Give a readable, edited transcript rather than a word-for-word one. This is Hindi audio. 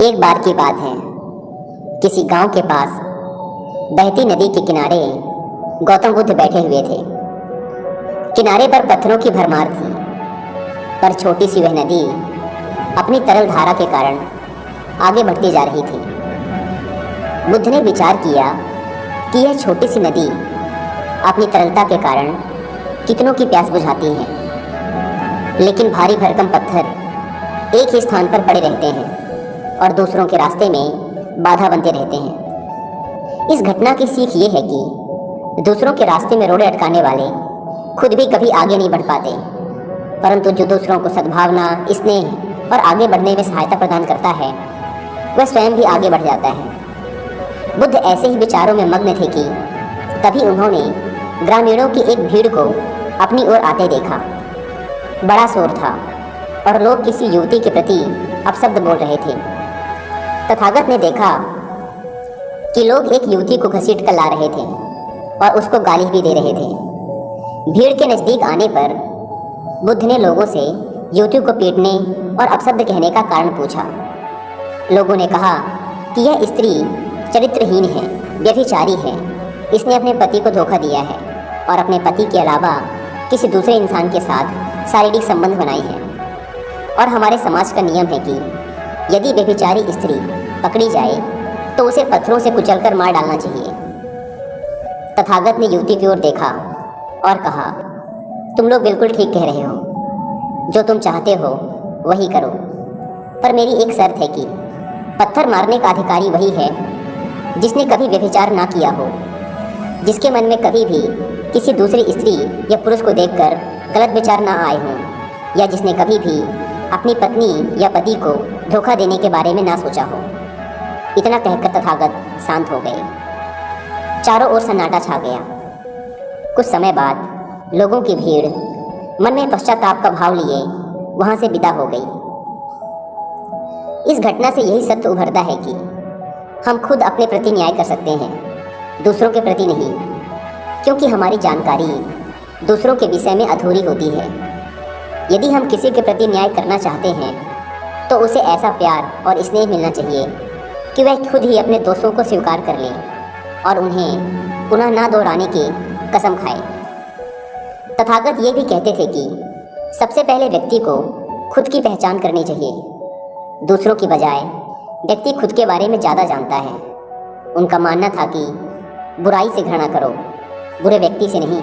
एक बार की बात है। किसी गांव के पास बहती नदी के किनारे गौतम बुद्ध बैठे हुए थे। किनारे पर पत्थरों की भरमार थी, पर छोटी सी वह नदी अपनी तरल धारा के कारण आगे बढ़ती जा रही थी। बुद्ध ने विचार किया कि यह छोटी सी नदी अपनी तरलता के कारण कितनों की प्यास बुझाती है, लेकिन भारी भरकम पत्थर एक ही स्थान पर पड़े रहते हैं और दूसरों के रास्ते में बाधा बनते रहते हैं। इस घटना की सीख ये है कि दूसरों के रास्ते में रोड़े अटकाने वाले खुद भी कभी आगे नहीं बढ़ पाते, परंतु जो दूसरों को सद्भावना, स्नेह और आगे बढ़ने में सहायता प्रदान करता है, वह स्वयं भी आगे बढ़ जाता है। बुद्ध ऐसे ही विचारों में मग्न थे कि तभी उन्होंने ग्रामीणों की एक भीड़ को अपनी ओर आते देखा। बड़ा शोर था और लोग किसी युवती के प्रति अपशब्द बोल रहे थे। तथागत ने देखा कि लोग एक युवती को घसीट कर ला रहे थे और उसको गाली भी दे रहे थे। भीड़ के नज़दीक आने पर बुद्ध ने लोगों से युवती को पीटने और अपशब्द कहने का कारण पूछा। लोगों ने कहा कि यह स्त्री चरित्रहीन है, व्यभिचारी है, इसने अपने पति को धोखा दिया है और अपने पति के अलावा किसी दूसरे इंसान के साथ शारीरिक संबंध बनाए हैं। और हमारे समाज का नियम है कि यदि व्यभिचारी स्त्री पकड़ी जाए तो उसे पत्थरों से कुचलकर मार डालना चाहिए। तथागत ने युवती की ओर देखा और कहा, तुम लोग बिल्कुल ठीक कह रहे हो, जो तुम चाहते हो वही करो, पर मेरी एक शर्त है कि पत्थर मारने का अधिकारी वही है जिसने कभी व्यभिचार ना किया हो, जिसके मन में कभी भी किसी दूसरी स्त्री या पुरुष को देखकर गलत विचार ना आए हों, या जिसने कभी भी अपनी पत्नी या पति को धोखा देने के बारे में ना सोचा हो। इतना कहकर तथागत शांत हो गए। चारों ओर सन्नाटा छा गया। कुछ समय बाद लोगों की भीड़ मन में पश्चाताप का भाव लिए वहां से विदा हो गई। इस घटना से यही सत्य उभरता है कि हम खुद अपने प्रति न्याय कर सकते हैं, दूसरों के प्रति नहीं, क्योंकि हमारी जानकारी दूसरों के विषय में अधूरी होती है। यदि हम किसी के प्रति न्याय करना चाहते हैं तो उसे ऐसा प्यार और स्नेह मिलना चाहिए कि वह खुद ही अपने दोषों को स्वीकार कर ले और उन्हें पुनः ना दोहराने की कसम खाए। तथागत ये भी कहते थे कि सबसे पहले व्यक्ति को खुद की पहचान करनी चाहिए। दूसरों की बजाय व्यक्ति खुद के बारे में ज़्यादा जानता है। उनका मानना था कि बुराई से घृणा करो, बुरे व्यक्ति से नहीं।